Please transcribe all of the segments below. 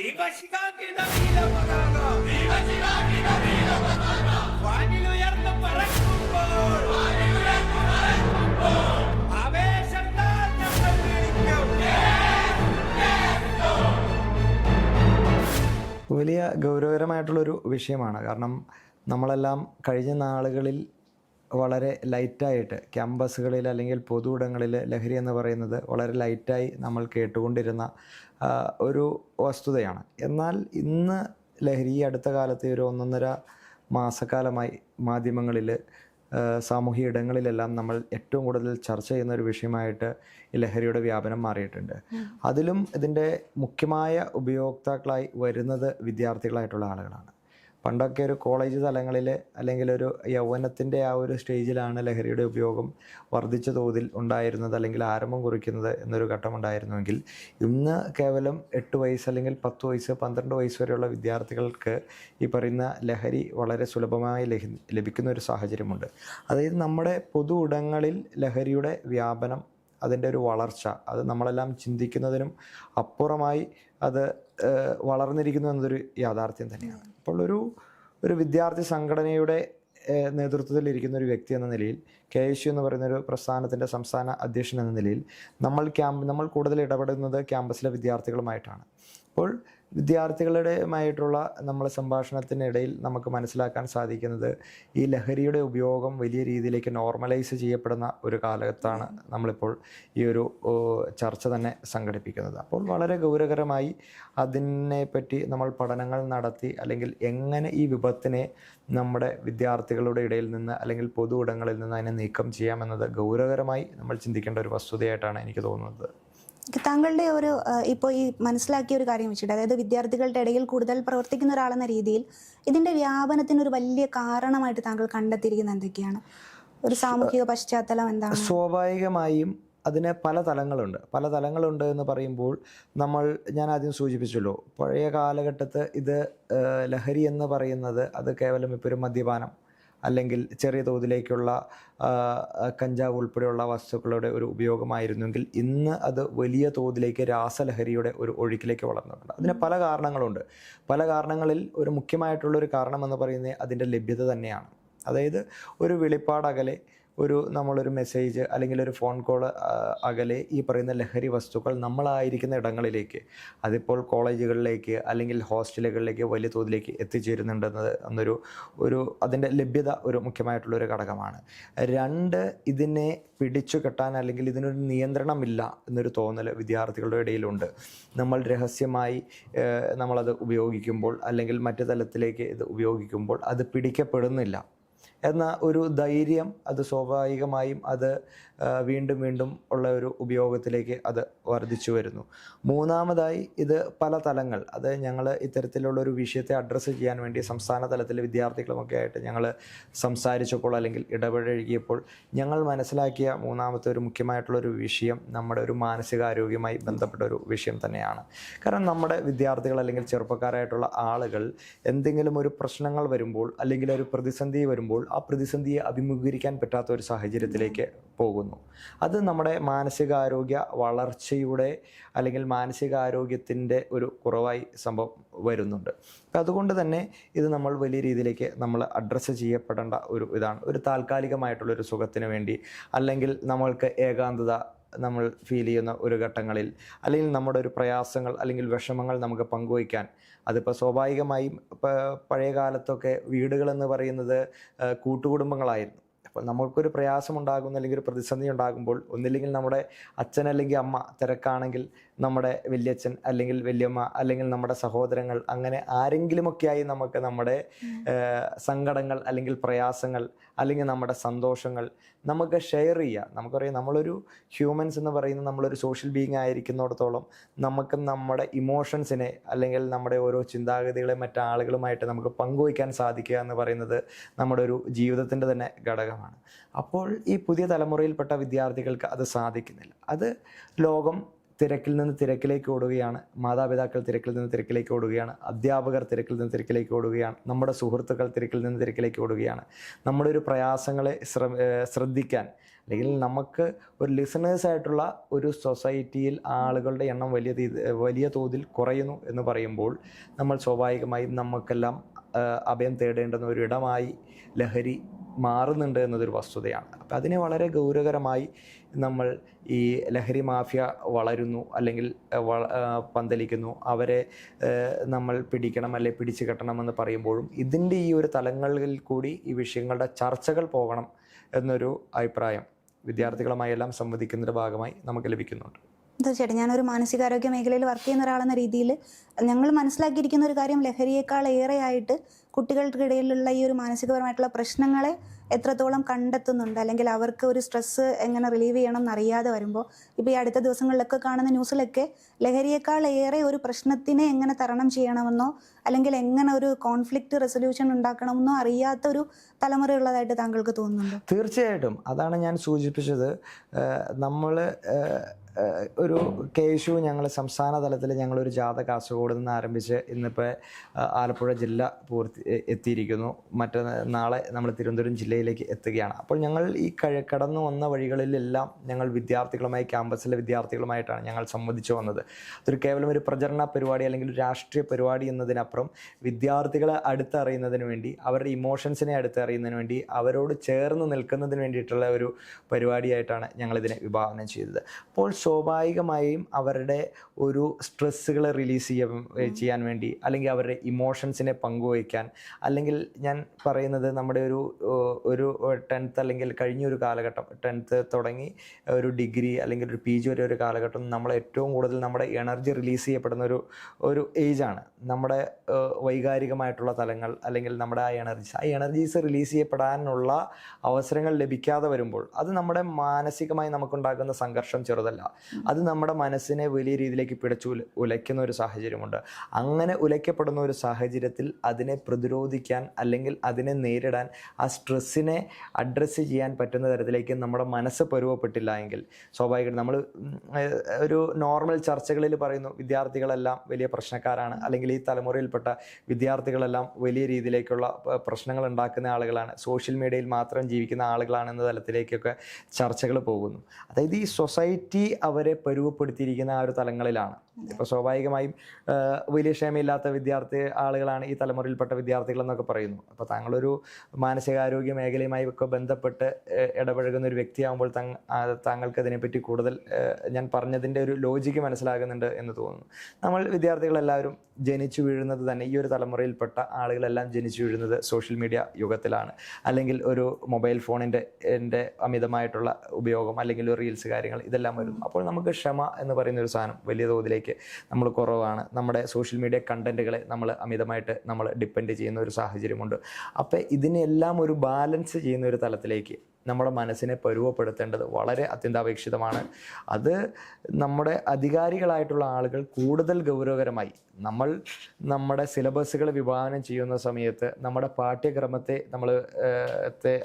Viva Chicago, Viva Chicago, Viva Chicago, Viva Chicago. വാനിലുയർന്നു പറക്കുമ്പോൾ ആവേശത്താൽ ഞങ്ങൾ വിളിക്കും. വലിയ ഗൗരവകരമായിട്ടുള്ളൊരു വിഷയമാണ്. കാരണം നമ്മളെല്ലാം കഴിഞ്ഞ നാളുകളിൽ വളരെ ലൈറ്റായിട്ട് ക്യാമ്പസുകളിൽ അല്ലെങ്കിൽ പൊതു ഇടങ്ങളിൽ ലഹരി എന്ന് പറയുന്നത് വളരെ ലൈറ്റായി നമ്മൾ കേട്ടുകൊണ്ടിരുന്ന ഒരു വസ്തുതയാണ്. എന്നാൽ ഇന്ന് ലഹരി ഈ അടുത്ത കാലത്ത് ഒരു 1.5 മാസക്കാലമായി മാധ്യമങ്ങളിൽ സാമൂഹിക ഇടങ്ങളിലെല്ലാം നമ്മൾ ഏറ്റവും കൂടുതൽ ചർച്ച ചെയ്യുന്ന ഒരു വിഷയമായിട്ട് ഈ ലഹരിയുടെ വ്യാപനം മാറിയിട്ടുണ്ട്. അതിലും ഇതിൻ്റെ മുഖ്യമായ ഉപയോക്താക്കളായി വരുന്നത് വിദ്യാർത്ഥികളായിട്ടുള്ള ആളുകളാണ്. പണ്ടൊക്കെ ഒരു കോളേജ് തലങ്ങളിൽ അല്ലെങ്കിൽ ഒരു യൗവനത്തിൻ്റെ ആ ഒരു സ്റ്റേജിലാണ് ലഹരിയുടെ ഉപയോഗം വർദ്ധിച്ച തോതിൽ ഉണ്ടായിരുന്നത് അല്ലെങ്കിൽ ആരംഭം കുറിക്കുന്നത് എന്നൊരു ഘട്ടമുണ്ടായിരുന്നുവെങ്കിൽ ഇന്ന് കേവലം 8 വയസ്സ് അല്ലെങ്കിൽ 10 വയസ്സ് 12 വയസ്സ് വരെയുള്ള വിദ്യാർത്ഥികൾക്ക് ഈ പറയുന്ന ലഹരി വളരെ സുലഭമായി ലഭിക്കുന്ന ഒരു സാഹചര്യമുണ്ട്. അതായത് നമ്മുടെ പൊതു ഇടങ്ങളിൽ ലഹരിയുടെ വ്യാപനം, അതിൻ്റെ ഒരു വളർച്ച, അത് നമ്മളെല്ലാം ചിന്തിക്കുന്നതിനും അപ്പുറമായി അത് വളർന്നിരിക്കുന്നു എന്നതൊരു യാഥാർത്ഥ്യം തന്നെയാണ്. അപ്പോൾ ഒരു വിദ്യാർത്ഥി സംഘടനയുടെ നേതൃത്വത്തിലിരിക്കുന്ന ഒരു വ്യക്തി എന്ന നിലയിൽ, KSU എന്ന് പറയുന്നൊരു പ്രസ്ഥാനത്തിൻ്റെ സംസ്ഥാന അധ്യക്ഷൻ എന്ന നിലയിൽ നമ്മൾ കൂടുതൽ ഇടപെടുന്നത് ക്യാമ്പസിലെ വിദ്യാർത്ഥികളുമായിട്ടാണ്. അപ്പോൾ വിദ്യാർത്ഥികളുടെയുമായിട്ടുള്ള നമ്മളെ സംഭാഷണത്തിനിടയിൽ നമുക്ക് മനസ്സിലാക്കാൻ സാധിക്കുന്നത് ഈ ലഹരിയുടെ ഉപയോഗം വലിയ രീതിയിലേക്ക് നോർമലൈസ് ചെയ്യപ്പെടുന്ന ഒരു കാലത്താണ് നമ്മളിപ്പോൾ ഈ ഒരു ചർച്ച തന്നെ സംഘടിപ്പിക്കുന്നത്. അപ്പോൾ വളരെ ഗൗരവകരമായി അതിനെപ്പറ്റി നമ്മൾ പഠനങ്ങൾ നടത്തി അല്ലെങ്കിൽ എങ്ങനെ ഈ വിപത്തിനെ നമ്മുടെ വിദ്യാർത്ഥികളുടെ ഇടയിൽ നിന്ന് അല്ലെങ്കിൽ പൊതു ഇടങ്ങളിൽ നിന്ന് അതിനെ നീക്കം ചെയ്യാമെന്നത് ഗൗരവകരമായി നമ്മൾ ചിന്തിക്കേണ്ട ഒരു വസ്തുതയായിട്ടാണ് എനിക്ക് തോന്നുന്നത്. താങ്കളുടെ ഒരു ഇപ്പോൾ ഈ മനസ്സിലാക്കിയ ഒരു കാര്യം വെച്ചിട്ട്, അതായത് വിദ്യാർത്ഥികളുടെ ഇടയിൽ കൂടുതൽ പ്രവർത്തിക്കുന്ന ഒരാളെന്ന രീതിയിൽ ഇതിൻ്റെ വ്യാപനത്തിനൊരു വലിയ കാരണമായിട്ട് താങ്കൾ കണ്ടെത്തിയിരിക്കുന്നത് എന്തൊക്കെയാണ്? ഒരു സാമൂഹിക പശ്ചാത്തലം എന്താണ്? സ്വാഭാവികമായും അതിന് പല തലങ്ങളുണ്ട് എന്ന് പറയുമ്പോൾ ഞാൻ ആദ്യം സൂചിപ്പിച്ചല്ലോ, പഴയ കാലഘട്ടത്ത് ഇത് ലഹരി എന്ന് പറയുന്നത് അത് കേവലം ഇപ്പോൾ ഒരു മദ്യപാനം അല്ലെങ്കിൽ ചെറിയ തോതിലേക്കുള്ള കഞ്ചാവ് ഉൾപ്പെടെയുള്ള വസ്തുക്കളുടെ ഒരു ഉപയോഗമായിരുന്നെങ്കിൽ ഇന്ന് അത് വലിയ തോതിലേക്ക് രാസലഹരിയുടെ ഒരു ഒഴുക്കിലേക്ക് വളർന്നിട്ടുണ്ട്. അതിന് പല കാരണങ്ങളുണ്ട്. പല കാരണങ്ങളിൽ ഒരു മുഖ്യമായിട്ടുള്ളൊരു കാരണമെന്ന് പറയുന്നത് അതിൻ്റെ ലഭ്യത തന്നെയാണ്. അതായത് ഒരു വിളിപ്പാടകലെ നമ്മളൊരു മെസ്സേജ് അല്ലെങ്കിൽ ഒരു ഫോൺ കോൾ അകലെ ഈ പറയുന്ന ലഹരി വസ്തുക്കൾ നമ്മളായിരിക്കുന്ന ഇടങ്ങളിലേക്ക്, അതിപ്പോൾ കോളേജുകളിലേക്ക് അല്ലെങ്കിൽ ഹോസ്റ്റലുകളിലേക്ക് വലിയ തോതിലേക്ക് എത്തിച്ചേരുന്നുണ്ടെന്നത് അതിൻ്റെ ലഭ്യത ഒരു മുഖ്യമായിട്ടുള്ളൊരു ഘടകമാണ്. 2, ഇതിനെ പിടിച്ചു കെട്ടാൻ അല്ലെങ്കിൽ ഇതിനൊരു നിയന്ത്രണമില്ല എന്നൊരു തോന്നൽ വിദ്യാർത്ഥികളുടെ ഇടയിലുണ്ട്. നമ്മൾ രഹസ്യമായി നമ്മളത് ഉപയോഗിക്കുമ്പോൾ അല്ലെങ്കിൽ മറ്റു തലത്തിലേക്ക് ഇത് ഉപയോഗിക്കുമ്പോൾ അത് പിടിക്കപ്പെടുന്നില്ല എന്ന ഒരു ധൈര്യം അത് സ്വാഭാവികമായും അത് വീണ്ടും ഉള്ള ഒരു ഉപയോഗത്തിലേക്ക് അത് വർദ്ധിച്ചു വരുന്നു. 3ാമതായി ഇത് പല തലങ്ങൾ, അത് ഞങ്ങൾ ഇത്തരത്തിലുള്ളൊരു വിഷയത്തെ അഡ്രസ്സ് ചെയ്യാൻ വേണ്ടി സംസ്ഥാന തലത്തിലെ വിദ്യാർത്ഥികളുമൊക്കെ ആയിട്ട് ഞങ്ങൾ സംസാരിച്ചപ്പോൾ അല്ലെങ്കിൽ ഇടപഴകിയപ്പോൾ ഞങ്ങൾ മനസ്സിലാക്കിയ 3ാമത്തെ ഒരു മുഖ്യമായിട്ടുള്ളൊരു വിഷയം നമ്മുടെ ഒരു മാനസികാരോഗ്യവുമായി ബന്ധപ്പെട്ട ഒരു വിഷയം തന്നെയാണ്. കാരണം നമ്മുടെ വിദ്യാർത്ഥികൾ അല്ലെങ്കിൽ ചെറുപ്പക്കാരായിട്ടുള്ള ആളുകൾ എന്തെങ്കിലും ഒരു പ്രശ്നങ്ങൾ വരുമ്പോൾ അല്ലെങ്കിൽ ഒരു പ്രതിസന്ധി വരുമ്പോൾ ആ പ്രതിസന്ധിയെ അഭിമുഖീകരിക്കാൻ പറ്റാത്ത ഒരു സാഹചര്യത്തിലേക്ക് പോകുന്നു. അത് നമ്മുടെ മാനസികാരോഗ്യ വളർച്ചയുടെ അല്ലെങ്കിൽ മാനസികാരോഗ്യത്തിൻ്റെ ഒരു കുറവായി സംഭവം വരുന്നുണ്ട്. അപ്പം അതുകൊണ്ട് തന്നെ ഇത് നമ്മൾ വലിയ രീതിയിലേക്ക് നമ്മൾ അഡ്രസ്സ് ചെയ്യപ്പെടേണ്ട ഇതാണ്. ഒരു താൽക്കാലികമായിട്ടുള്ളൊരു സുഖത്തിന് വേണ്ടി അല്ലെങ്കിൽ നമ്മൾക്ക് ഏകാന്തത നമ്മൾ ഫീൽ ചെയ്യുന്ന ഒരു ഘട്ടങ്ങളിൽ അല്ലെങ്കിൽ നമ്മുടെ ഒരു പ്രയാസങ്ങൾ അല്ലെങ്കിൽ വിഷമങ്ങൾ നമുക്ക് പങ്കുവയ്ക്കാൻ, അതിപ്പോൾ സ്വാഭാവികമായും പഴയ കാലത്തൊക്കെ വീടുകളെന്ന് പറയുന്നത് കൂട്ടുകുടുംബങ്ങളായിരുന്നു. അപ്പോൾ നമ്മൾക്കൊരു പ്രയാസമുണ്ടാകുന്ന അല്ലെങ്കിൽ ഒരു പ്രതിസന്ധി ഉണ്ടാകുമ്പോൾ ഒന്നില്ലെങ്കിൽ നമ്മുടെ അച്ഛൻ അല്ലെങ്കിൽ അമ്മ തിരക്കാണെങ്കിൽ നമ്മുടെ വലിയച്ഛൻ അല്ലെങ്കിൽ വലിയമ്മ അല്ലെങ്കിൽ നമ്മുടെ സഹോദരങ്ങൾ, അങ്ങനെ ആരെങ്കിലുമൊക്കെയായി നമുക്ക് നമ്മുടെ സങ്കടങ്ങൾ അല്ലെങ്കിൽ പ്രയാസങ്ങൾ അല്ലെങ്കിൽ നമ്മുടെ സന്തോഷങ്ങൾ നമുക്ക് ഷെയർ ചെയ്യാം. നമുക്കറിയാം, നമ്മളൊരു ഹ്യൂമൻസ് എന്ന് പറയുന്നത് നമ്മളൊരു സോഷ്യൽ ബീയിങ് ആയിരിക്കുന്നിടത്തോളം നമുക്ക് നമ്മുടെ ഇമോഷൻസിനെ അല്ലെങ്കിൽ നമ്മുടെ ഓരോ ചിന്താഗതികളെ മറ്റാളുകളുമായിട്ട് നമുക്ക് പങ്കുവയ്ക്കാൻ സാധിക്കുക എന്ന് പറയുന്നത് നമ്മുടെ ഒരു ജീവിതത്തിൻ്റെ തന്നെ ഘടകമാണ്. അപ്പോൾ ഈ പുതിയ തലമുറയിൽപ്പെട്ട വിദ്യാർത്ഥികൾക്ക് അത് സാധിക്കുന്നില്ല. അത് ലോകം തിരക്കിൽ നിന്ന് തിരക്കിലേക്ക് ഓടുകയാണ്, മാതാപിതാക്കൾ തിരക്കിൽ നിന്ന് തിരക്കിലേക്ക് ഓടുകയാണ്, അധ്യാപകർ തിരക്കിൽ നിന്ന് തിരക്കിലേക്ക് ഓടുകയാണ്, നമ്മുടെ സുഹൃത്തുക്കൾ തിരക്കിൽ നിന്ന് തിരക്കിലേക്ക് ഓടുകയാണ്. നമ്മുടെ ഒരു പ്രയാസങ്ങളെ ശ്രദ്ധിക്കാൻ അല്ലെങ്കിൽ നമുക്ക് ഒരു ലിസണേഴ്സായിട്ടുള്ള ഒരു സൊസൈറ്റിയിൽ ആളുകളുടെ എണ്ണം വലിയ തോതിൽ കുറയുന്നു എന്ന് പറയുമ്പോൾ നമ്മൾ സ്വാഭാവികമായും നമുക്കെല്ലാം അഭയം തേടേണ്ടുന്ന ഒരിടമായി ലഹരി മാറുന്നുണ്ട് എന്നതൊരു വസ്തുതയാണ്. അപ്പം അതിനെ വളരെ ഗൗരവകരമായി നമ്മൾ ഈ ലഹരി മാഫിയ വളരുന്നു അല്ലെങ്കിൽ പന്തലിക്കുന്നു, അവരെ നമ്മൾ പിടിക്കണം അല്ലെങ്കിൽ പിടിച്ചു കെട്ടണമെന്ന് പറയുമ്പോഴും ഇതിൻ്റെ ഈ ഒരു തലങ്ങളിൽ കൂടി ഈ വിഷയങ്ങളുടെ ചർച്ചകൾ പോകണം എന്നൊരു അഭിപ്രായം വിദ്യാർത്ഥികളുമായി എല്ലാം സംവദിക്കുന്നതിൻ്റെ ഭാഗമായി നമുക്ക് ലഭിക്കുന്നുണ്ട്. തീർച്ചയായിട്ടും ഞാനൊരു മാനസികാരോഗ്യ മേഖലയിൽ വർക്ക് ചെയ്യുന്ന ഒരാളെന്ന രീതിയിൽ ഞങ്ങൾ മനസ്സിലാക്കിയിരിക്കുന്ന ഒരു കാര്യം, ലഹരിയേക്കാൾ ഏറെയായിട്ട് കുട്ടികൾക്കിടയിലുള്ള ഈ ഒരു മാനസികപരമായിട്ടുള്ള പ്രശ്നങ്ങളെ എത്രത്തോളം കണ്ടെത്തുന്നുണ്ട്, അല്ലെങ്കിൽ അവർക്ക് ഒരു സ്ട്രെസ്സ് എങ്ങനെ റിലീവ് ചെയ്യണം എന്നറിയാതെ വരുമ്പോൾ, ഇപ്പോൾ ഈ അടുത്ത ദിവസങ്ങളിലൊക്കെ കാണുന്ന ന്യൂസിലൊക്കെ ലഹരിയേക്കാൾ ഏറെ ഒരു പ്രശ്നത്തിനെ എങ്ങനെ തരണം ചെയ്യണമെന്നോ അല്ലെങ്കിൽ എങ്ങനെ ഒരു കോൺഫ്ലിക്റ്റ് റെസൊല്യൂഷൻ ഉണ്ടാക്കണമെന്നോ അറിയാത്ത ഒരു തലമുറയുള്ളതായിട്ട് താങ്കൾക്ക് തോന്നുന്നുണ്ടോ? തീർച്ചയായിട്ടും അതാണ് ഞാൻ സൂചിപ്പിച്ചത്. നമ്മൾ ഒരു കേശു ഞങ്ങൾ സംസ്ഥാന തലത്തിൽ ഞങ്ങളൊരു ജാഥ കാസർഗോഡ് നിന്ന് ആരംഭിച്ച് ഇന്നിപ്പോൾ ആലപ്പുഴ ജില്ല എത്തിയിരിക്കുന്നു. നാളെ നമ്മൾ തിരുവനന്തപുരം ജില്ലയിലേക്ക് എത്തുകയാണ്. അപ്പോൾ ഞങ്ങൾ ഈ കടന്നു വന്ന വഴികളിലെല്ലാം ഞങ്ങൾ വിദ്യാർത്ഥികളുമായി, ക്യാമ്പസിലെ വിദ്യാർത്ഥികളുമായിട്ടാണ് ഞങ്ങൾ സംവദിച്ചു വന്നത്. അതൊരു കേവലം ഒരു പ്രചരണ പരിപാടി അല്ലെങ്കിൽ ഒരു രാഷ്ട്രീയ പരിപാടി എന്നതിനപ്പുറം വിദ്യാർത്ഥികളെ അടുത്തറിയുന്നതിന് വേണ്ടി, അവരുടെ ഇമോഷൻസിനെ അടുത്തറിയുന്നതിന് വേണ്ടി, അവരോട് ചേർന്ന് നിൽക്കുന്നതിന് വേണ്ടിയിട്ടുള്ള ഒരു പരിപാടിയായിട്ടാണ് ഞങ്ങളിതിനെ വിഭാവനം ചെയ്തത്. അപ്പോൾ സ്വാഭാവികമായും അവരുടെ ഒരു സ്ട്രെസ്സുകളെ റിലീസ് ചെയ്യാൻ വേണ്ടി, അല്ലെങ്കിൽ അവരുടെ ഇമോഷൻസിനെ പങ്കുവയ്ക്കാൻ, അല്ലെങ്കിൽ ഞാൻ പറയുന്നത് നമ്മുടെ ഒരു 10th അല്ലെങ്കിൽ കഴിഞ്ഞൊരു കാലഘട്ടം, 10th തുടങ്ങി ഒരു ഡിഗ്രി അല്ലെങ്കിൽ ഒരു PG വരെ ഒരു കാലഘട്ടം നമ്മൾ ഏറ്റവും കൂടുതൽ നമ്മുടെ എനർജി റിലീസ് ചെയ്യപ്പെടുന്ന ഒരു ഏജാണ്. നമ്മുടെ വൈകാരികമായിട്ടുള്ള തലങ്ങൾ അല്ലെങ്കിൽ നമ്മുടെ ആ എനർജീസ് റിലീസ് ചെയ്യപ്പെടാനുള്ള അവസരങ്ങൾ ലഭിക്കാതെ വരുമ്പോൾ അത് നമ്മുടെ മാനസികമായി നമുക്കുണ്ടാക്കുന്ന സംഘർഷം ചെറുതല്ല. അത് നമ്മുടെ മനസ്സിനെ വലിയ രീതിയിലേക്ക് പിടിച്ചു ഉലയ്ക്കുന്ന ഒരു സാഹചര്യമുണ്ട്. അങ്ങനെ ഉലയ്ക്കപ്പെടുന്ന ഒരു സാഹചര്യത്തിൽ അതിനെ പ്രതിരോധിക്കാൻ അല്ലെങ്കിൽ അതിനെ നേരിടാൻ, ആ സ്ട്രെസ്സിനെ അഡ്രസ്സ് ചെയ്യാൻ പറ്റുന്ന തരത്തിലേക്ക് നമ്മുടെ മനസ്സ് പരുവപ്പെട്ടില്ല എങ്കിൽ സ്വാഭാവികമായിട്ടും നമ്മൾ ഒരു നോർമൽ ചർച്ചകളിൽ പറയുന്നു വിദ്യാർത്ഥികളെല്ലാം വലിയ പ്രശ്നക്കാരാണ്, അല്ലെങ്കിൽ ഈ തലമുറയിൽപ്പെട്ട വിദ്യാർത്ഥികളെല്ലാം വലിയ രീതിയിലേക്കുള്ള പ്രശ്നങ്ങൾ ഉണ്ടാക്കുന്ന ആളുകളാണ്, സോഷ്യൽ മീഡിയയിൽ മാത്രം ജീവിക്കുന്ന ആളുകളാണ് എന്ന തലത്തിലേക്കൊക്കെ ചർച്ചകൾ പോകുന്നു. അതായത് ഈ സൊസൈറ്റി അവരെ പരുവപ്പെടുത്തിയിരിക്കുന്ന ആ ഒരു തലങ്ങളിലാണ്. ഇപ്പോൾ സ്വാഭാവികമായും വലിയ ക്ഷമയില്ലാത്ത ആളുകളാണ് ഈ തലമുറയിൽപ്പെട്ട വിദ്യാർത്ഥികൾ എന്നൊക്കെ പറയുന്നു. അപ്പോൾ താങ്കളൊരു മാനസികാരോഗ്യ മേഖലയുമായി ഒക്കെ ബന്ധപ്പെട്ട് ഇടപഴകുന്ന ഒരു വ്യക്തിയാകുമ്പോൾ താങ്കൾക്ക് അതിനെപ്പറ്റി കൂടുതൽ ഞാൻ പറഞ്ഞതിൻ്റെ ഒരു ലോജിക്ക് മനസ്സിലാകുന്നുണ്ട് എന്ന് തോന്നുന്നു. നമ്മൾ വിദ്യാർത്ഥികളെല്ലാവരും ജനിച്ചു വീഴുന്നത് തന്നെ, ഈ ഒരു തലമുറയിൽപ്പെട്ട ആളുകളെല്ലാം ജനിച്ചു വീഴുന്നത് സോഷ്യൽ മീഡിയ യുഗത്തിലാണ്, അല്ലെങ്കിൽ ഒരു മൊബൈൽ ഫോണിൻ്റെ അമിതമായിട്ടുള്ള ഉപയോഗം, അല്ലെങ്കിൽ ഒരു റീൽസ് കാര്യങ്ങൾ ഇതെല്ലാം വരും. അപ്പോൾ നമുക്ക് ക്ഷമ എന്ന് പറയുന്ന ഒരു സാധനം വലിയ തോതിലേക്ക് നമ്മൾ കുറവാണ്. നമ്മുടെ സോഷ്യൽ മീഡിയ കണ്ടന്റുകളെ നമ്മൾ അമിതമായിട്ട് നമ്മൾ ഡിപ്പെൻഡ് ചെയ്യുന്ന ഒരു സാഹചര്യമുണ്ട്. അപ്പോൾ ഇതിനെല്ലാം ഒരു ബാലൻസ് ചെയ്യുന്ന ഒരു തലത്തിലേക്ക് നമ്മുടെ മനസ്സിനെ പരുവപ്പെടുത്തേണ്ടത് വളരെ അത്യന്താപേക്ഷിതമാണ്. അത് നമ്മുടെ അധികാരികളായിട്ടുള്ള ആളുകൾ കൂടുതൽ ഗൗരവകരമായി നമ്മുടെ സിലബസുകൾ വിഭാവനം ചെയ്യുന്ന സമയത്ത്, നമ്മുടെ പാഠ്യക്രമത്തെ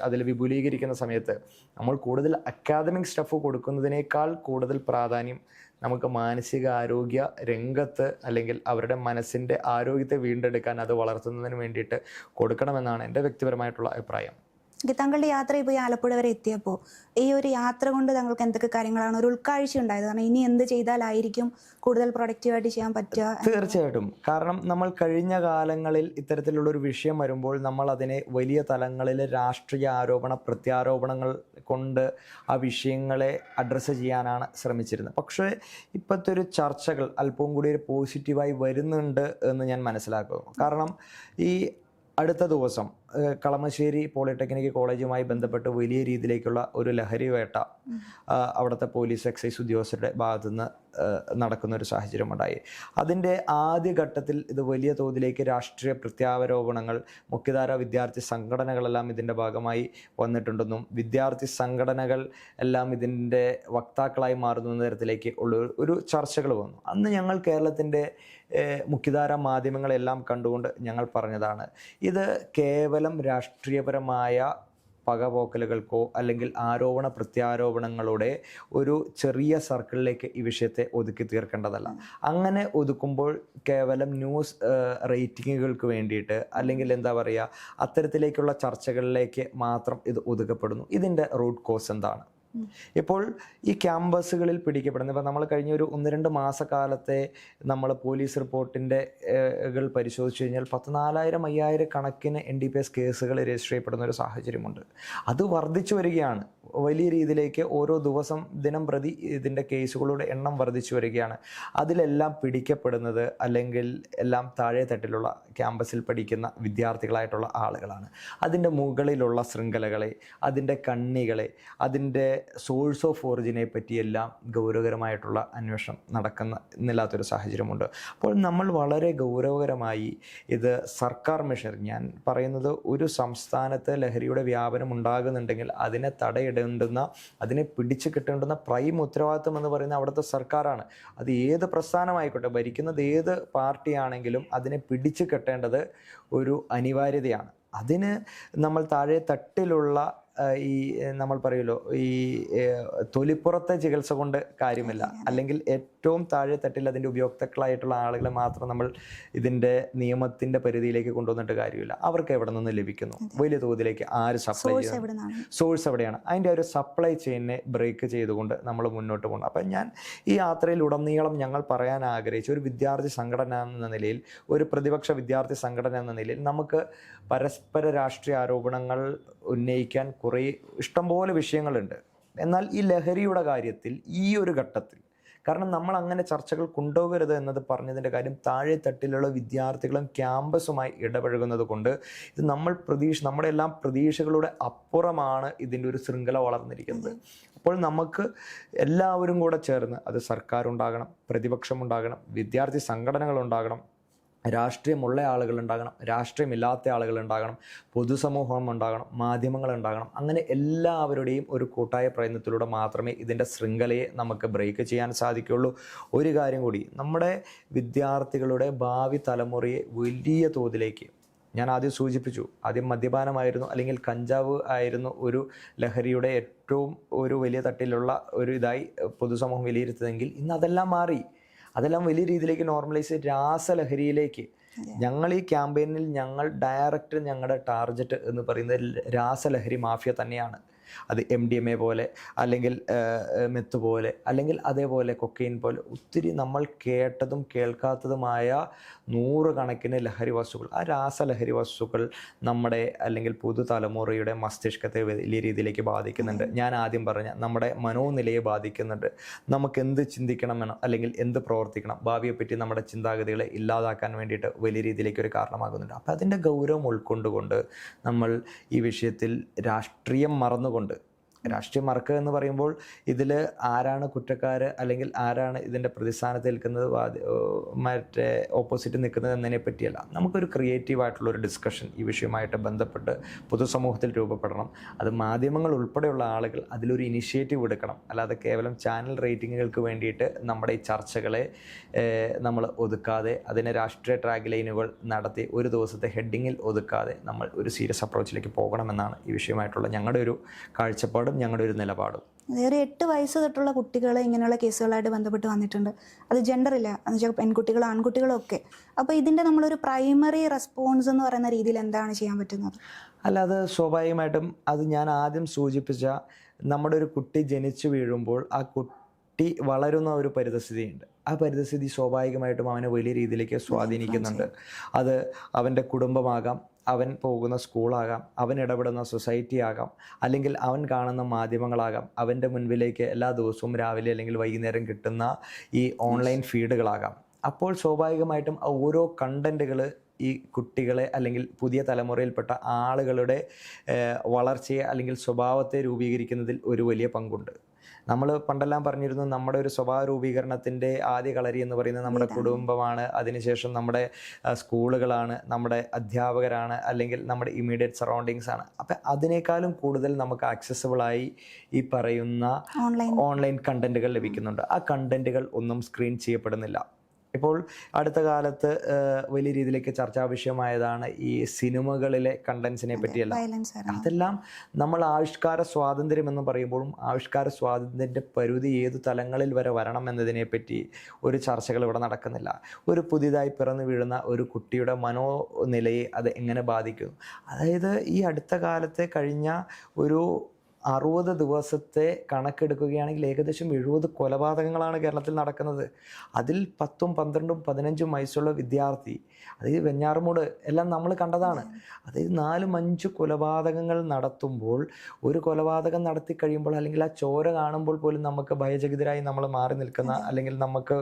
അതിൽ വിപുലീകരിക്കുന്ന സമയത്ത് നമ്മൾ കൂടുതൽ അക്കാദമിക് സ്റ്റഫ് കൊടുക്കുന്നതിനേക്കാൾ കൂടുതൽ പ്രാധാന്യം നമുക്ക് മാനസികാരോഗ്യ രംഗത്ത് അല്ലെങ്കിൽ അവരുടെ മനസ്സിൻ്റെ ആരോഗ്യത്തെ വീണ്ടെടുക്കാൻ, അത് വളർത്തുന്നതിന് വേണ്ടിയിട്ട് കൊടുക്കണമെന്നാണ് എൻ്റെ വ്യക്തിപരമായിട്ടുള്ള അഭിപ്രായം. താങ്കളുടെ യാത്ര ഇപ്പോൾ ഈ ആലപ്പുഴ വരെ എത്തിയപ്പോൾ ഈ ഒരു യാത്ര കൊണ്ട് താങ്കൾക്ക് എന്തൊക്കെ കാര്യങ്ങളാണ് ഒരു ഉൾക്കാഴ്ച ഉണ്ടായത്? കാരണം ഇനി എന്ത് ചെയ്താലായിരിക്കും കൂടുതൽ പ്രൊഡക്റ്റീവായിട്ട് ചെയ്യാൻ പറ്റുക? തീർച്ചയായിട്ടും. കാരണം നമ്മൾ കഴിഞ്ഞ കാലങ്ങളിൽ ഇത്തരത്തിലുള്ളൊരു വിഷയം വരുമ്പോൾ നമ്മൾ അതിനെ വലിയ തലങ്ങളിൽ രാഷ്ട്രീയ ആരോപണ പ്രത്യാരോപണങ്ങൾ കൊണ്ട് ആ വിഷയങ്ങളെ അഡ്രസ്സ് ചെയ്യാനാണ് ശ്രമിച്ചിരുന്നത്. പക്ഷേ ഇപ്പോഴത്തെ ഒരു ചർച്ചകൾ അല്പവും കൂടി ഒരു പോസിറ്റീവായി വരുന്നുണ്ട് എന്ന് ഞാൻ മനസ്സിലാക്കുന്നു. കാരണം ഈ അടുത്ത ദിവസം കളമശ്ശേരി പോളിടെക്നിക് കോളേജുമായി ബന്ധപ്പെട്ട് വലിയ രീതിയിലേക്കുള്ള ഒരു ലഹരി വേട്ട അവിടുത്തെ പോലീസ് എക്സൈസ് ഉദ്യോഗസ്ഥരുടെ ഭാഗത്തുനിന്ന് നടക്കുന്ന ഒരു സാഹചര്യമുണ്ടായി. അതിൻ്റെ ആദ്യഘട്ടത്തിൽ ഇത് വലിയ തോതിലേക്ക് രാഷ്ട്രീയ പ്രത്യാരോപണങ്ങൾ, മുഖ്യധാര വിദ്യാർത്ഥി സംഘടനകളെല്ലാം ഇതിൻ്റെ ഭാഗമായി വന്നിട്ടുണ്ടെന്നും വിദ്യാർത്ഥി സംഘടനകൾ എല്ലാം ഇതിൻ്റെ വക്താക്കളായി മാറുന്ന തരത്തിലേക്ക് ഉള്ള ഒരു ചർച്ചകൾ വന്നു. അന്ന് ഞങ്ങൾ കേരളത്തിൻ്റെ മുഖ്യധാര മാധ്യമങ്ങളെല്ലാം കണ്ടുകൊണ്ട് ഞങ്ങൾ പറഞ്ഞതാണ്, ഇത് കേവലം രാഷ്ട്രീയപരമായ പകപോക്കലുകൾക്കോ അല്ലെങ്കിൽ ആരോപണ പ്രത്യാരോപണങ്ങളുടെ ഒരു ചെറിയ സർക്കിളിലേക്ക് ഈ വിഷയത്തെ ഒതുക്കി തീർക്കേണ്ടതല്ല. അങ്ങനെ ഒതുക്കുമ്പോൾ കേവലം ന്യൂസ് റേറ്റിങ്ങുകൾക്ക് വേണ്ടിയിട്ട് അല്ലെങ്കിൽ എന്താ പറയുക, അത്തരത്തിലേക്കുള്ള ചർച്ചകളിലേക്ക് മാത്രം ഇത് ഒതുക്കപ്പെടുന്നു. ഇതിൻ്റെ റൂട്ട് കോസ് എന്താണ്? ഇപ്പോൾ ഈ ക്യാമ്പസുകളിൽ പിടിക്കപ്പെടുന്നത്, ഇപ്പോൾ നമ്മൾ കഴിഞ്ഞ ഒരു 1-2 മാസക്കാലത്തെ നമ്മൾ പോലീസ് റിപ്പോർട്ടിൻ്റെ പരിശോധിച്ച് കഴിഞ്ഞാൽ 14,000-5,000 കണക്കിന് NDPS കേസുകൾ രജിസ്റ്റർ ചെയ്യപ്പെടുന്ന ഒരു സാഹചര്യമുണ്ട്. അത് വർദ്ധിച്ചു വരികയാണ് വലിയ രീതിയിലേക്ക്. ഓരോ ദിവസം ദിനം പ്രതി ഇതിൻ്റെ കേസുകളുടെ എണ്ണം വർദ്ധിച്ചു വരികയാണ്. അതിലെല്ലാം പിടിക്കപ്പെടുന്നത് അല്ലെങ്കിൽ എല്ലാം താഴെ തട്ടിലുള്ള ക്യാമ്പസിൽ പഠിക്കുന്ന വിദ്യാർത്ഥികളായിട്ടുള്ള ആളുകളാണ്. അതിൻ്റെ മുകളിലുള്ള ശൃംഖലകളെ, അതിൻ്റെ കണ്ണികളെ, അതിൻ്റെ സോഴ്സ് ഓഫ് ഒറിജിനെ പറ്റിയെല്ലാം ഗൗരവകരമായിട്ടുള്ള അന്വേഷണം നടക്കുന്നില്ലാത്തൊരു സാഹചര്യമുണ്ട്. അപ്പോൾ നമ്മൾ വളരെ ഗൗരവകരമായി ഇത് സർക്കാർ മെഷർ, ഞാൻ പറയുന്നത് ഒരു സംസ്ഥാനത്ത് ലഹരിയുടെ വ്യാപനം ഉണ്ടാകുന്നുണ്ടെങ്കിൽ അതിനെ തടയിടേണ്ടുന്ന, അതിനെ പിടിച്ചു കിട്ടേണ്ടുന്ന പ്രൈം ഉത്തരവാദിത്വം എന്ന് പറയുന്നത് അവിടുത്തെ സർക്കാരാണ്. അത് ഏത് പ്രസ്ഥാനമായിക്കോട്ടെ, ഭരിക്കുന്നത് ഏത് പാർട്ടിയാണെങ്കിലും അതിനെ പിടിച്ചു കെട്ടേണ്ടത് ഒരു അനിവാര്യതയാണ്. അതിന് നമ്മൾ താഴെ തട്ടിലുള്ള ഈ നമ്മൾ പറയുമല്ലോ, ഈ തൊലിപ്പുറത്തെ ചികിത്സ കൊണ്ട് കാര്യമില്ല. അല്ലെങ്കിൽ ഏറ്റവും താഴെ തട്ടിൽ അതിൻ്റെ ഉപയോക്താക്കളായിട്ടുള്ള ആളുകളെ മാത്രം നമ്മൾ ഇതിൻ്റെ നിയമത്തിൻ്റെ പരിധിയിലേക്ക് കൊണ്ടുവന്നിട്ട് കാര്യമില്ല. അവർക്ക് എവിടെ നിന്ന് ലഭിക്കുന്നു, വലിയ തോതിലേക്ക് ആര് സപ്ലൈ ചെയ്യുന്നു, സോഴ്സ് എവിടെയാണ്, അതിൻ്റെ ഒരു സപ്ലൈ ചെയിനെ ബ്രേക്ക് ചെയ്തുകൊണ്ട് നമ്മൾ മുന്നോട്ട് പോകണം. അപ്പം ഞാൻ ഈ യാത്രയിലുടനീളം ഞങ്ങൾ പറയാൻ ആഗ്രഹിച്ച ഒരു വിദ്യാർത്ഥി സംഘടന എന്ന നിലയിൽ, ഒരു പ്രതിപക്ഷ വിദ്യാർത്ഥി സംഘടന എന്ന നിലയിൽ നമുക്ക് പരസ്പര രാഷ്ട്രീയ ആരോപണങ്ങൾ ഉന്നയിക്കാൻ കുറേ ഇഷ്ടംപോലെ വിഷയങ്ങളുണ്ട്. എന്നാൽ ഈ ലഹരിയുടെ കാര്യത്തിൽ ഈ ഒരു ഘട്ടത്തിൽ, കാരണം നമ്മൾ അങ്ങനെ ചർച്ചകൾ കൊണ്ടുപോകരുത് എന്നത് പറഞ്ഞതിൻ്റെ കാര്യം, താഴെ തട്ടിലുള്ള വിദ്യാർത്ഥികളും ക്യാമ്പസുമായി ഇടപഴകുന്നത് കൊണ്ട് ഇത് നമ്മുടെ എല്ലാം പ്രതീക്ഷകളുടെ അപ്പുറമാണ് ഇതിൻ്റെ ഒരു ശൃംഖല വളർന്നിരിക്കുന്നത്. അപ്പോൾ നമുക്ക് എല്ലാവരും കൂടെ ചേർന്ന്, അത് സർക്കാർ ഉണ്ടാകണം, പ്രതിപക്ഷം ഉണ്ടാകണം, വിദ്യാർത്ഥി സംഘടനകൾ ഉണ്ടാകണം, രാഷ്ട്രീയമുള്ള ആളുകൾ ഉണ്ടാകണം, രാഷ്ട്രീയമില്ലാത്ത ആളുകൾ ഉണ്ടാകണം, പൊതുസമൂഹം ഉണ്ടാകണം, മാധ്യമങ്ങൾ ഉണ്ടാകണം. അങ്ങനെ എല്ലാവരുടെയും ഒരു കൂട്ടായ പ്രയത്നത്തിലൂടെ മാത്രമേ ഇതിൻ്റെ ശൃംഖലയെ നമുക്ക് ബ്രേക്ക് ചെയ്യാൻ സാധിക്കുകയുള്ളൂ. ഒരു കാര്യം കൂടി, നമ്മുടെ വിദ്യാർത്ഥികളുടെ ഭാവി തലമുറയെ വലിയ തോതിലേക്ക്, ഞാൻ ആദ്യം സൂചിപ്പിച്ചു, ആദ്യം മദ്യപാനമായിരുന്നു അല്ലെങ്കിൽ കഞ്ചാവ് ആയിരുന്നു ഒരു ലഹരിയുടെ ഏറ്റവും ഒരു വലിയ തട്ടിലുള്ള ഒരു ഇതായി പൊതുസമൂഹം വിലയിരുത്തുന്നതെങ്കിൽ ഇന്ന് അതെല്ലാം മാറി. അതെല്ലാം വലിയ രീതിയിലേക്ക് നോർമലൈസ്, രാസലഹരിയിലേക്ക്. ഞങ്ങൾ ഈ ക്യാമ്പയിനിൽ ഞങ്ങളുടെ ടാർഗറ്റ് എന്ന് പറയുന്നത് രാസലഹരി മാഫിയ തന്നെയാണ്. അത് MDMA പോലെ, അല്ലെങ്കിൽ മെത്ത് പോലെ, അല്ലെങ്കിൽ അതേപോലെ കൊക്കൈൻ പോലെ ഒത്തിരി നമ്മൾ കേട്ടതും കേൾക്കാത്തതുമായ 100 കണക്കിന് ലഹരി വസ്തുക്കൾ, ആ രാസലഹരി വസ്തുക്കൾ നമ്മുടെ അല്ലെങ്കിൽ പുതുതലമുറയുടെ മസ്തിഷ്കത്തെ വലിയ രീതിയിലേക്ക് ബാധിക്കുന്നുണ്ട്. ഞാൻ ആദ്യം പറഞ്ഞ നമ്മുടെ മനോനിലയെ ബാധിക്കുന്നുണ്ട്. നമുക്ക് എന്ത് ചിന്തിക്കണമെന്നോ അല്ലെങ്കിൽ എന്ത് പ്രവർത്തിക്കണം, ഭാവിയെപ്പറ്റി നമ്മുടെ ചിന്താഗതികളെ ഇല്ലാതാക്കാൻ വേണ്ടിയിട്ട് വലിയ രീതിയിലേക്ക് ഒരു കാരണമാകുന്നുണ്ട്. അപ്പോൾ അതിൻ്റെ ഗൗരവം ഉൾക്കൊണ്ടുകൊണ്ട് നമ്മൾ ഈ വിഷയത്തിൽ രാഷ്ട്രീയം മറന്നുകൊണ്ട്, രാഷ്ട്രീയം മറക്കുക എന്ന് പറയുമ്പോൾ ഇതിൽ ആരാണ് കുറ്റക്കാർ അല്ലെങ്കിൽ ആരാണ് ഇതിൻ്റെ പ്രതിസ്ഥാനത്ത് നിൽക്കുന്നത്, മറ്റേ ഓപ്പോസിറ്റ് നിൽക്കുന്നത് എന്നതിനെ പറ്റിയല്ല. നമുക്കൊരു ക്രിയേറ്റീവായിട്ടുള്ളൊരു ഡിസ്കഷൻ ഈ വിഷയമായിട്ട് ബന്ധപ്പെട്ട് പൊതുസമൂഹത്തിൽ രൂപപ്പെടണം. അത് മാധ്യമങ്ങൾ ഉൾപ്പെടെയുള്ള ആളുകൾ അതിലൊരു ഇനിഷ്യേറ്റീവ് എടുക്കണം. അല്ലാതെ കേവലം ചാനൽ റേറ്റിങ്ങുകൾക്ക് വേണ്ടിയിട്ട് നമ്മുടെ ഈ ചർച്ചകളെ നമ്മൾ ഒതുക്കാതെ, അതിനെ രാഷ്ട്രീയ ട്രാഗ് ലൈനുകൾ നടത്തി ഒരു ദിവസത്തെ ഹെഡിങ്ങിൽ ഒതുക്കാതെ നമ്മൾ ഒരു സീരിയസ് അപ്രോച്ചിലേക്ക് പോകണമെന്നാണ് ഈ വിഷയമായിട്ടുള്ള ഞങ്ങളുടെ ഒരു കാഴ്ചപ്പാട്, ഞങ്ങളുടെ ഒരു നിലപാടും. ഒരു 8 വയസ്സ് തൊട്ടുള്ള കുട്ടികൾ ഇങ്ങനെയുള്ള കേസുകളായിട്ട് ബന്ധപ്പെട്ട് വന്നിട്ടുണ്ട്. അത് ജെൻഡറില്ല, എന്ന് വെച്ചാൽ പെൺകുട്ടികളും ആൺകുട്ടികളും ഒക്കെ. അപ്പോൾ ഇതിൻ്റെ നമ്മളൊരു പ്രൈമറി റെസ്പോൺസ് എന്ന് പറയുന്ന രീതിയിൽ എന്താണ് ചെയ്യാൻ പറ്റുന്നത്? അല്ല, അത് സ്വാഭാവികമായിട്ടും അത് ഞാൻ ആദ്യം സൂചിപ്പിച്ച നമ്മുടെ ഒരു കുട്ടി ജനിച്ചു വീഴുമ്പോൾ ആ കുട്ടി വളരുന്ന ഒരു പരിതസ്ഥിതിയുണ്ട്. ആ പരിതസ്ഥിതി സ്വാഭാവികമായിട്ടും അവനെ വലിയ രീതിയിലേക്ക് സ്വാധീനിക്കുന്നുണ്ട്. അത് അവൻ്റെ കുടുംബമാകാം, അവൻ പോകുന്ന സ്കൂളാകാം, അവൻ ഇടപെടുന്ന സൊസൈറ്റി ആകാം, അല്ലെങ്കിൽ അവൻ കാണുന്ന മാധ്യമങ്ങളാകാം, അവൻ്റെ മുൻപിലേക്ക് എല്ലാ ദിവസവും രാവിലെ അല്ലെങ്കിൽ വൈകുന്നേരം കിട്ടുന്ന ഈ ഓൺലൈൻ ഫീഡുകളാകാം. അപ്പോൾ സ്വാഭാവികമായിട്ടും ഓരോ കണ്ടൻറ്റുകൾ ഈ കുട്ടികളെ അല്ലെങ്കിൽ പുതിയ തലമുറയിൽപ്പെട്ട ആളുകളുടെ വളർച്ചയെ അല്ലെങ്കിൽ സ്വഭാവത്തെ രൂപീകരിക്കുന്നതിൽ ഒരു വലിയ പങ്കുണ്ട്. നമ്മൾ പണ്ടെല്ലാം പറഞ്ഞിരുന്നു, നമ്മുടെ ഒരു സ്വഭാവ രൂപീകരണത്തിൻ്റെ ആദ്യ കളരി എന്ന് പറയുന്നത് നമ്മുടെ കുടുംബമാണ്, അതിനുശേഷം നമ്മുടെ സ്കൂളുകളാണ്, നമ്മുടെ അധ്യാപകരാണ്, അല്ലെങ്കിൽ നമ്മുടെ ഇമ്മീഡിയറ്റ് സറൗണ്ടിങ്സ് ആണ്. അപ്പം അതിനേക്കാളും കൂടുതൽ നമുക്ക് ആക്സസിബിളായി ഈ പറയുന്ന ഓൺലൈൻ കണ്ടൻറ്റുകൾ ലഭിക്കുന്നുണ്ട്. ആ കണ്ടൻറ്റുകൾ ഒന്നും സ്ക്രീൻ ചെയ്യപ്പെടുന്നില്ല. ഇപ്പോൾ അടുത്ത കാലത്ത് വലിയ രീതിയിലേക്ക് ചർച്ചാ വിഷയമായതാണ് ഈ സിനിമകളിലെ കണ്ടൻസിനെ പറ്റിയല്ല. അതെല്ലാം നമ്മൾ ആവിഷ്കാര സ്വാതന്ത്ര്യം എന്ന് പറയുമ്പോഴും ആവിഷ്കാര സ്വാതന്ത്ര്യത്തിൻ്റെ പരിധി ഏത് തലങ്ങളിൽ വരെ വരണം എന്നതിനെപ്പറ്റി ഒരു ചർച്ചകൾ ഇവിടെ നടക്കുന്നില്ല. ഒരു പുതിയതായി പിറന്നു വീഴുന്ന ഒരു കുട്ടിയുടെ മനോനിലയെ അത് എങ്ങനെ ബാധിക്കും? അതായത് ഈ അടുത്ത കാലത്തെ കഴിഞ്ഞ ഒരു 60 ദിവസത്തെ കണക്കെടുക്കുകയാണെങ്കിൽ ഏകദേശം 70 കൊലപാതകങ്ങളാണ് കേരളത്തിൽ നടക്കുന്നത്. അതിൽ 10ഉം 12ഉം 15ഉം വയസ്സുള്ള വിദ്യാർത്ഥി, അതായത് വെഞ്ഞാറമൂട് എല്ലാം നമ്മൾ കണ്ടതാണ്. അതായത് 4ഉം 5 കൊലപാതകങ്ങൾ നടത്തുമ്പോൾ, ഒരു കൊലപാതകം നടത്തി കഴിയുമ്പോൾ അല്ലെങ്കിൽ ആ ചോര കാണുമ്പോൾ പോലും നമുക്ക് ഭയചകിതരായി നമ്മൾ മാറി നിൽക്കുന്ന, അല്ലെങ്കിൽ നമുക്ക്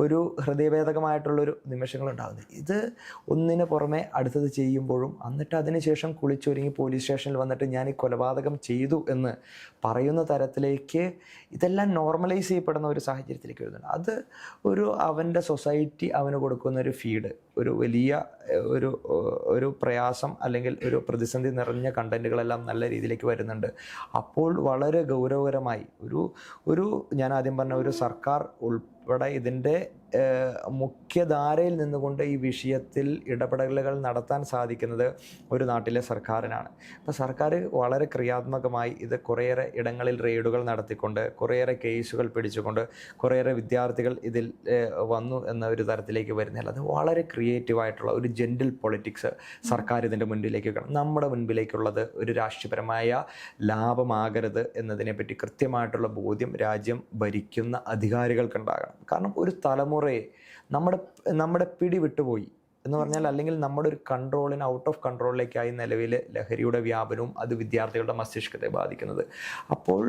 ഒരു ഹൃദയഭേദകമായിട്ടുള്ളൊരു നിമിഷങ്ങളുണ്ടാകുന്നത്. ഇത് ഒന്നിന് പുറമെ അടുത്തത് ചെയ്യുമ്പോഴും, എന്നിട്ട് അതിനുശേഷം കുളിച്ചൊരുങ്ങി പോലീസ് സ്റ്റേഷനിൽ വന്നിട്ട് ഞാൻ ഈ കൊലപാതകം ചെയ്തു എന്ന് പറയുന്ന തരത്തിലേക്ക് ഇതെല്ലാം നോർമലൈസ് ചെയ്യപ്പെടുന്ന ഒരു സാഹചര്യത്തിലേക്ക് വരുന്നുണ്ട്. അത് അവൻ്റെ സൊസൈറ്റി അവന് കൊടുക്കുന്ന ഒരു ഫീഡ്, ഒരു വലിയ ഒരു പ്രയാസം അല്ലെങ്കിൽ ഒരു പ്രതിസന്ധി നിറഞ്ഞ കണ്ടന്റുകളെല്ലാം നല്ല രീതിയിലേക്ക് വരുന്നുണ്ട്. അപ്പോൾ വളരെ ഗൗരവകരമായി ഞാൻ ആദ്യം പറഞ്ഞ ഒരു സർക്കാർ ഉൾപ്പെടെ ഇതിൻ്റെ മുഖ്യധാരയിൽ നിന്നുകൊണ്ട് ഈ വിഷയത്തിൽ ഇടപെടലുകൾ നടത്താൻ സാധിക്കുന്നത് ഒരു നാട്ടിലെ സർക്കാരിനാണ്. അപ്പോൾ സർക്കാർ വളരെ ക്രിയാത്മകമായി ഇത് കുറേയേറെ ഇടങ്ങളിൽ റെയ്ഡുകൾ നടത്തിക്കൊണ്ട്, കുറേയേറെ കേസുകൾ പിടിച്ചുകൊണ്ട്, കുറേയേറെ വിദ്യാർത്ഥികൾ ഇതിൽ വന്നു എന്ന ഒരു തരത്തിലേക്ക് വരുന്നില്ല. അത് വളരെ ക്രിയേറ്റീവായിട്ടുള്ള ഒരു ജെൻറ്റിൽ പൊളിറ്റിക്സ് സർക്കാർ ഇതിൻ്റെ മുൻപിലേക്ക് കാണും. നമ്മുടെ മുൻപിലേക്കുള്ളത് ഒരു രാഷ്ട്രീയപരമായ ലാഭമാകരുത് എന്നതിനെപ്പറ്റി കൃത്യമായിട്ടുള്ള ബോധ്യം രാജ്യം ഭരിക്കുന്ന അധികാരികൾക്കുണ്ടാകണം. കാരണം ഒരു തലമുറയെ നമ്മുടെ പിടി വിട്ടുപോയി എന്ന് പറഞ്ഞാൽ, അല്ലെങ്കിൽ നമ്മുടെ ഒരു കൺട്രോളിന് ഔട്ട് ഓഫ് കൺട്രോളിലേക്കായി നിലവിൽ ലഹരിയുടെ വ്യാപനവും അത് വിദ്യാർത്ഥികളുടെ മസ്തിഷ്കത്തെ ബാധിക്കുന്നത്. അപ്പോൾ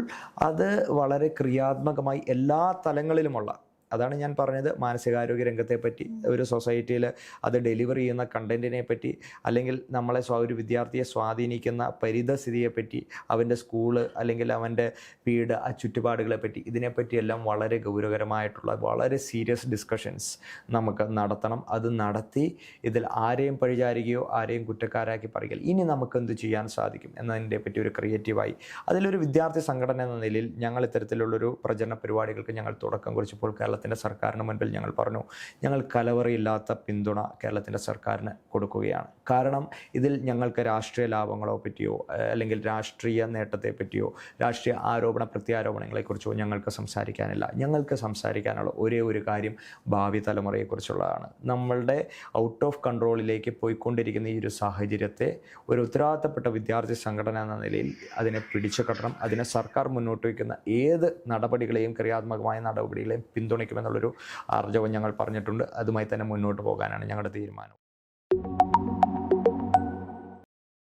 അത് വളരെ ക്രിയാത്മകമായി എല്ലാ തലങ്ങളിലുമുള്ള, അതാണ് ഞാൻ പറഞ്ഞത്, മാനസികാരോഗ്യ രംഗത്തെപ്പറ്റി, ഒരു സൊസൈറ്റിയിൽ അത് ഡെലിവർ ചെയ്യുന്ന കണ്ടൻറ്റിനെ പറ്റി, അല്ലെങ്കിൽ നമ്മളെ ഒരു വിദ്യാർത്ഥിയെ സ്വാധീനിക്കുന്ന പരിതസ്ഥിതിയെപ്പറ്റി, അവൻ്റെ സ്കൂള് അല്ലെങ്കിൽ അവൻ്റെ വീട്, ആ ചുറ്റുപാടുകളെപ്പറ്റി, ഇതിനെപ്പറ്റിയെല്ലാം വളരെ ഗൗരവകരമായിട്ടുള്ള വളരെ സീരിയസ് ഡിസ്കഷൻസ് നമുക്ക് നടത്തണം. അത് നടത്തി ഇതിൽ ആരെയും പഴിചാരുകയോ ആരെയും കുറ്റക്കാരാക്കി പറയുക, ഇനി നമുക്ക് എന്ത് ചെയ്യാൻ സാധിക്കും എന്നതിനെ പറ്റി ഒരു ക്രിയേറ്റീവായി, അതിലൊരു വിദ്യാർത്ഥി സംഘടന എന്ന നിലയിൽ ഞങ്ങൾ ഇത്തരത്തിലുള്ളൊരു പ്രചരണ പരിപാടികൾക്ക് ഞങ്ങൾ തുടക്കം കുറിച്ചപ്പോൾ കേരളത്തിൻ്റെ സർക്കാരിന് മുൻപിൽ ഞങ്ങൾ പറഞ്ഞു, ഞങ്ങൾ കലവറയില്ലാത്ത പിന്തുണ കേരളത്തിൻ്റെ സർക്കാരിന് കൊടുക്കുകയാണ്. കാരണം ഇതിൽ ഞങ്ങൾക്ക് രാഷ്ട്രീയ ലാഭങ്ങളോ പറ്റിയോ അല്ലെങ്കിൽ രാഷ്ട്രീയ നേട്ടത്തെ പറ്റിയോ രാഷ്ട്രീയ ആരോപണ പ്രത്യാരോപണങ്ങളെക്കുറിച്ചോ ഞങ്ങൾക്ക് സംസാരിക്കാനില്ല. ഞങ്ങൾക്ക് സംസാരിക്കാനുള്ള ഒരേ ഒരു കാര്യം ഭാവി തലമുറയെക്കുറിച്ചുള്ളതാണ്. നമ്മളുടെ ഔട്ട് ഓഫ് കൺട്രോളിലേക്ക് പോയിക്കൊണ്ടിരിക്കുന്ന ഈ ഒരു സാഹചര്യത്തെ ഒരു ഉത്തരവാദിത്തപ്പെട്ട വിദ്യാർത്ഥി സംഘടന എന്ന നിലയിൽ അതിനെ പിടിച്ചു കെട്ടണം. അതിനെ സർക്കാർ മുന്നോട്ട് വയ്ക്കുന്ന ഏത് നടപടികളെയും, ക്രിയാത്മകമായ നടപടികളെയും പിന്തുണയ്ക്കുമെന്നുള്ളൊരു ആർജവം ഞങ്ങൾ പറഞ്ഞിട്ടുണ്ട്. അതുമായി തന്നെ മുന്നോട്ട് പോകാനാണ് ഞങ്ങളുടെ തീരുമാനം.